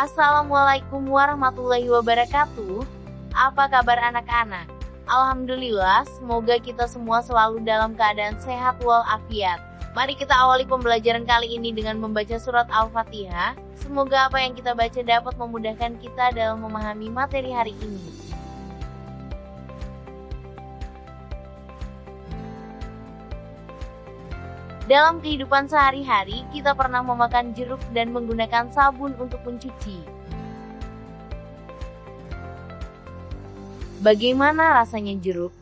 Assalamualaikum warahmatullahi wabarakatuh. Apa kabar anak-anak? Alhamdulillah, semoga kita semua selalu dalam keadaan sehat walafiat. Mari kita awali pembelajaran kali ini dengan membaca surat Al-Fatihah. Semoga apa yang kita baca dapat memudahkan kita dalam memahami materi hari ini. Dalam kehidupan sehari-hari, kita pernah memakan jeruk dan menggunakan sabun untuk mencuci. Bagaimana rasanya jeruk?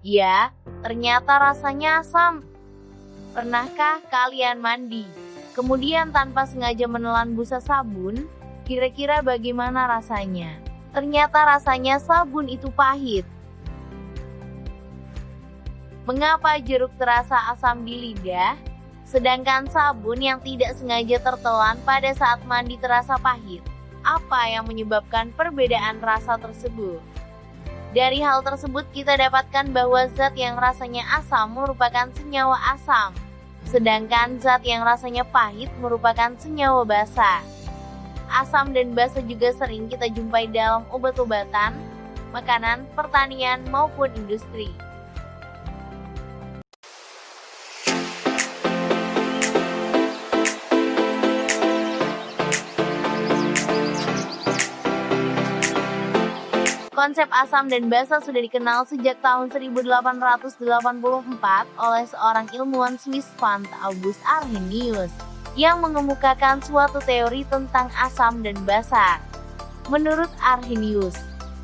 Ya, ternyata rasanya asam. Pernahkah kalian mandi, kemudian tanpa sengaja menelan busa sabun? Kira-kira bagaimana rasanya? Ternyata rasanya sabun itu pahit. Mengapa jeruk terasa asam di lidah, sedangkan sabun yang tidak sengaja tertelan pada saat mandi terasa pahit? Apa yang menyebabkan perbedaan rasa tersebut? Dari hal tersebut kita dapatkan bahwa zat yang rasanya asam merupakan senyawa asam, sedangkan zat yang rasanya pahit merupakan senyawa basa. Asam dan basa juga sering kita jumpai dalam obat-obatan, makanan, pertanian, maupun industri. Konsep asam dan basa sudah dikenal sejak tahun 1884 oleh seorang ilmuwan Swiss Franz August Arrhenius, yang mengemukakan suatu teori tentang asam dan basa. Menurut Arrhenius,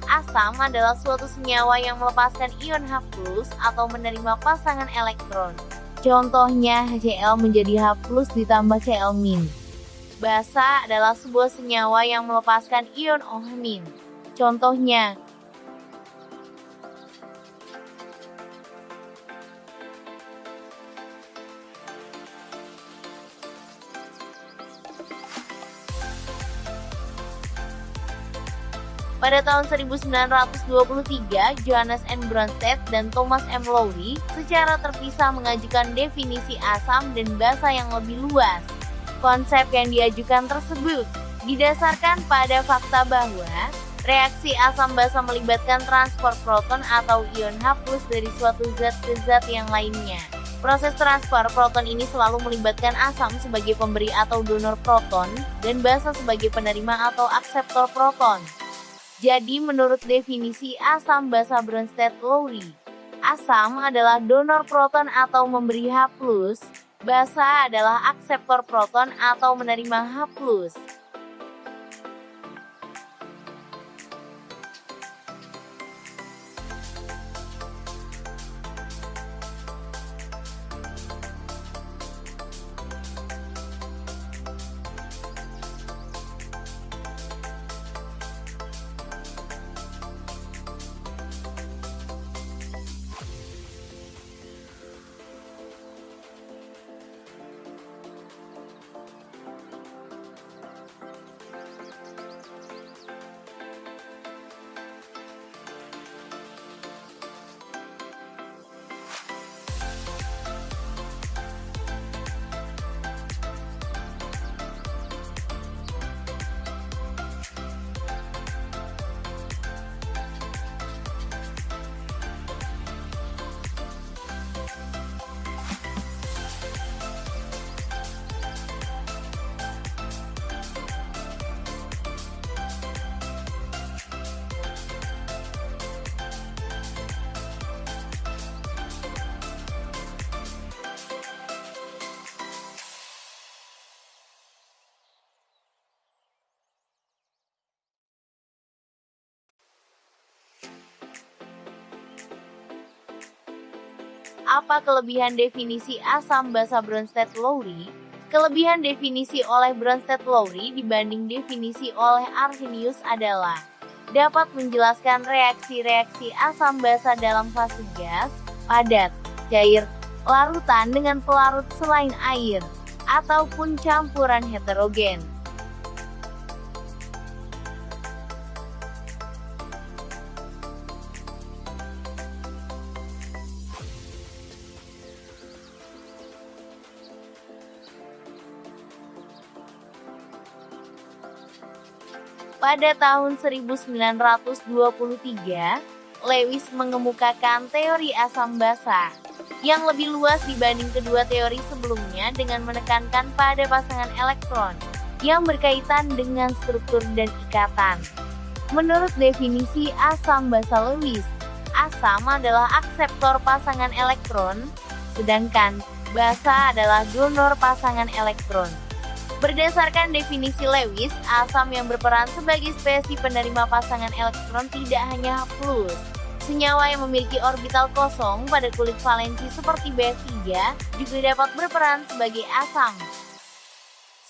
asam adalah suatu senyawa yang melepaskan ion H+ atau menerima pasangan elektron. Contohnya HCl menjadi H+ ditambah Cl-. Basa adalah sebuah senyawa yang melepaskan ion OH-. Contohnya, pada tahun 1923, Johannes N. Bronsted dan Thomas M. Lowry secara terpisah mengajukan definisi asam dan basa yang lebih luas. Konsep yang diajukan tersebut didasarkan pada fakta bahwa reaksi asam basa melibatkan transport proton atau ion H+ dari suatu zat ke zat yang lainnya. Proses transfer proton ini selalu melibatkan asam sebagai pemberi atau donor proton, dan basa sebagai penerima atau akseptor proton. Jadi menurut definisi asam basa Bronsted-Lowry, asam adalah donor proton atau memberi H+, basa adalah akseptor proton atau menerima H+. Apa kelebihan definisi asam basa Bronsted-Lowry? Kelebihan definisi oleh Bronsted-Lowry dibanding definisi oleh Arrhenius adalah dapat menjelaskan reaksi-reaksi asam basa dalam fase gas, padat, cair, larutan dengan pelarut selain air, ataupun campuran heterogen. Pada tahun 1923, Lewis mengemukakan teori asam basa yang lebih luas dibanding kedua teori sebelumnya dengan menekankan pada pasangan elektron yang berkaitan dengan struktur dan ikatan. Menurut definisi asam basa Lewis, asam adalah akseptor pasangan elektron, sedangkan basa adalah donor pasangan elektron. Berdasarkan definisi Lewis, asam yang berperan sebagai spesies penerima pasangan elektron tidak hanya H+. Senyawa yang memiliki orbital kosong pada kulit valensi seperti BF3 juga dapat berperan sebagai asam.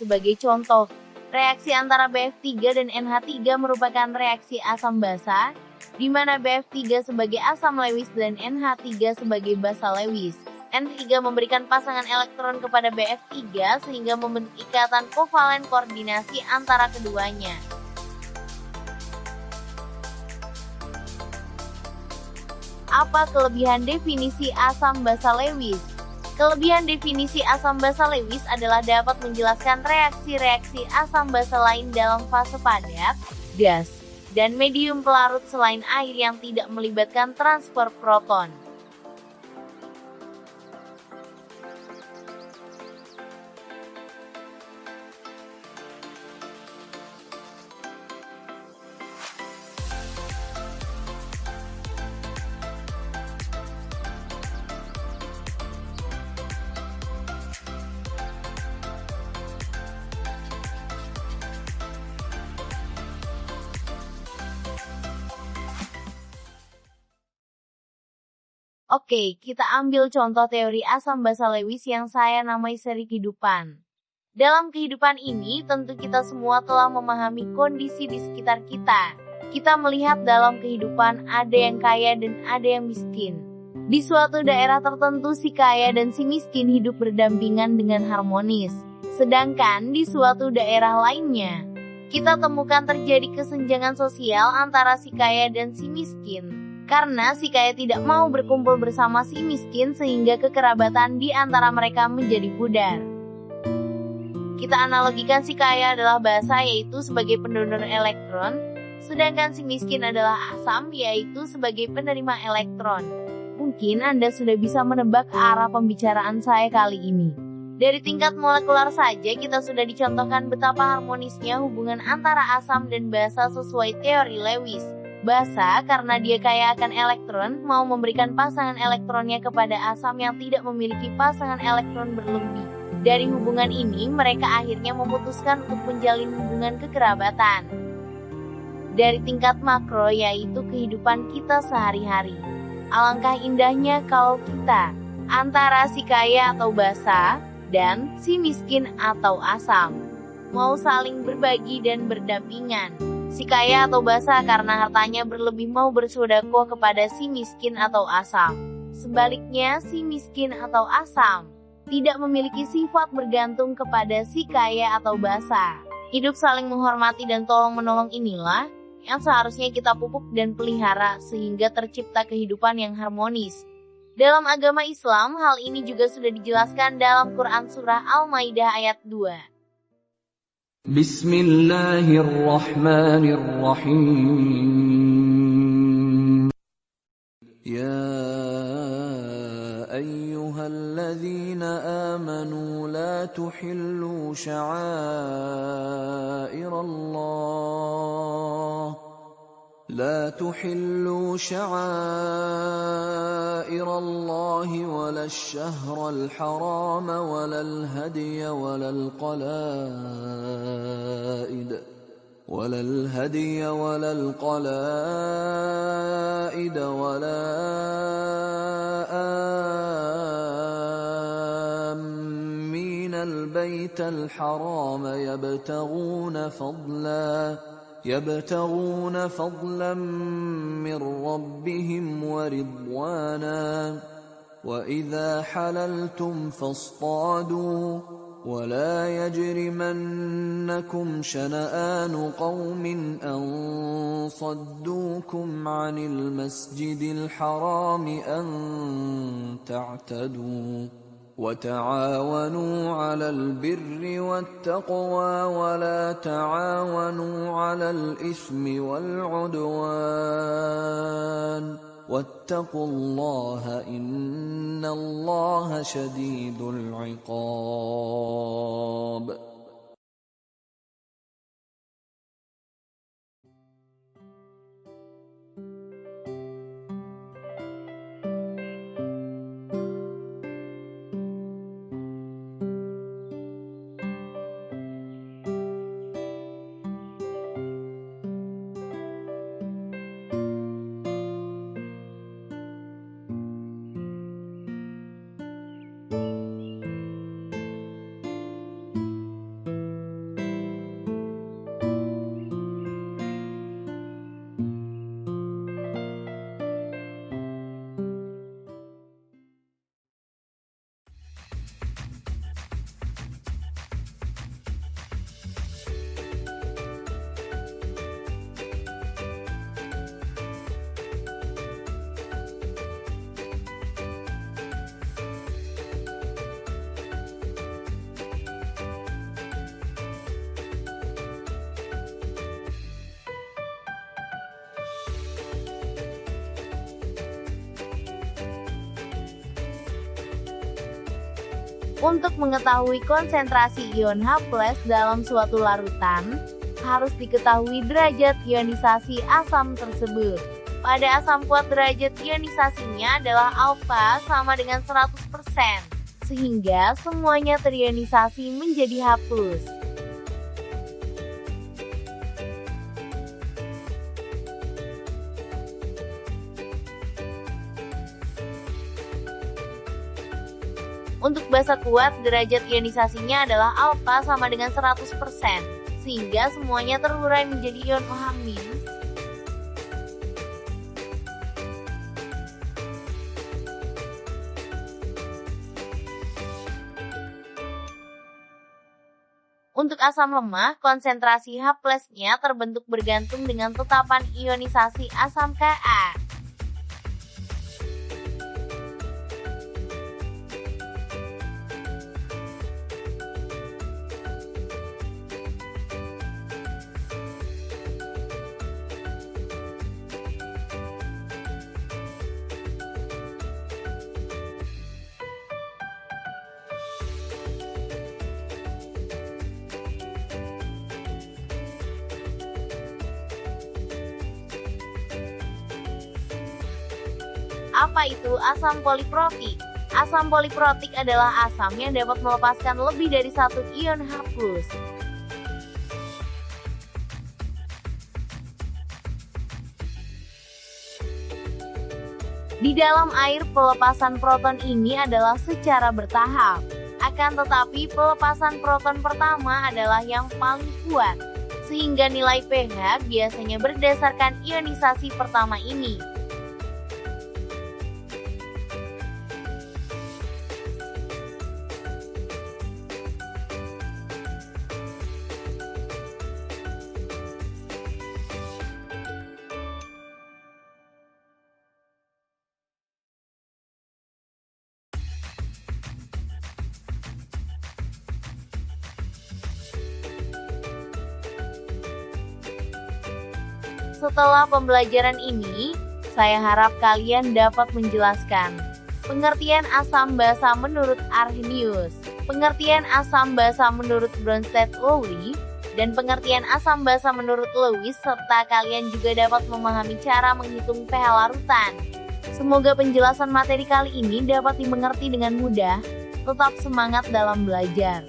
Sebagai contoh, reaksi antara BF3 dan NH3 merupakan reaksi asam basa, di mana BF3 sebagai asam Lewis dan NH3 sebagai basa Lewis. N3 memberikan pasangan elektron kepada BF3 sehingga membentuk ikatan kovalen koordinasi antara keduanya. Apa kelebihan definisi asam basa Lewis? Kelebihan definisi asam basa Lewis adalah dapat menjelaskan reaksi-reaksi asam basa lain dalam fase padat, gas, dan medium pelarut selain air yang tidak melibatkan transfer proton. Oke, kita ambil contoh teori asam basa Lewis yang saya namai seri kehidupan. Dalam kehidupan ini, tentu kita semua telah memahami kondisi di sekitar kita. Kita melihat dalam kehidupan ada yang kaya dan ada yang miskin. Di suatu daerah tertentu si kaya dan si miskin hidup berdampingan dengan harmonis. Sedangkan di suatu daerah lainnya, kita temukan terjadi kesenjangan sosial antara si kaya dan si miskin. Karena si kaya tidak mau berkumpul bersama si miskin sehingga kekerabatan di antara mereka menjadi pudar. Kita analogikan si kaya adalah basa yaitu sebagai pendonor elektron, sedangkan si miskin adalah asam yaitu sebagai penerima elektron. Mungkin Anda sudah bisa menebak arah pembicaraan saya kali ini. Dari tingkat molekular saja kita sudah dicontohkan betapa harmonisnya hubungan antara asam dan basa sesuai teori Lewis. Basa karena dia kaya akan elektron mau memberikan pasangan elektronnya kepada asam yang tidak memiliki pasangan elektron berlebih. Dari hubungan ini mereka akhirnya memutuskan untuk menjalin hubungan kekerabatan. Dari tingkat makro yaitu kehidupan kita sehari-hari. Alangkah indahnya kalau kita antara si kaya atau basa dan si miskin atau asam mau saling berbagi dan berdampingan. Si kaya atau basa karena hartanya berlebih mau bersodako kepada si miskin atau asam. Sebaliknya, si miskin atau asam tidak memiliki sifat bergantung kepada si kaya atau basa. Hidup saling menghormati dan tolong-menolong inilah yang seharusnya kita pupuk dan pelihara sehingga tercipta kehidupan yang harmonis. Dalam agama Islam, hal ini juga sudah dijelaskan dalam Quran Surah Al-Maidah ayat 2. Bismillahirrahmanirrahim. Ya ayyuhalladzina amanu la tuhillu sya'airallah لا تحلوا شعائر الله ولا الشهر الحرام ولا الهدي ولا القلائد ولا آمين البيت الحرام يبتغون فضلا من ربهم ورضوانا وإذا حللتم فاصطادوا ولا يجرمنكم شنآن قوم أن صدوكم عن المسجد الحرام أن تعتدوا وتعاونوا على البر والتقوى ولا تعاونوا على الإثم والعدوان واتقوا الله إن الله شديد العقاب. Untuk mengetahui konsentrasi ion H+ dalam suatu larutan, harus diketahui derajat ionisasi asam tersebut. Pada asam kuat derajat ionisasinya adalah alfa sama dengan 100%, sehingga semuanya terionisasi menjadi H+. Untuk basa kuat, derajat ionisasinya adalah alfa sama dengan 100%, sehingga semuanya terurai menjadi ion OH-. Untuk asam lemah, konsentrasi H+-nya terbentuk bergantung dengan tetapan ionisasi asam Ka. Apa itu asam poliprotik? Asam poliprotik adalah asam yang dapat melepaskan lebih dari satu ion H+. Di dalam air, pelepasan proton ini adalah secara bertahap. Akan tetapi, pelepasan proton pertama adalah yang paling kuat, sehingga nilai pH biasanya berdasarkan ionisasi pertama ini. Setelah pembelajaran ini, saya harap kalian dapat menjelaskan pengertian asam basa menurut Arrhenius, pengertian asam basa menurut Bronsted-Lowry, dan pengertian asam basa menurut Lewis, serta kalian juga dapat memahami cara menghitung pH larutan. Semoga penjelasan materi kali ini dapat dimengerti dengan mudah. Tetap semangat dalam belajar.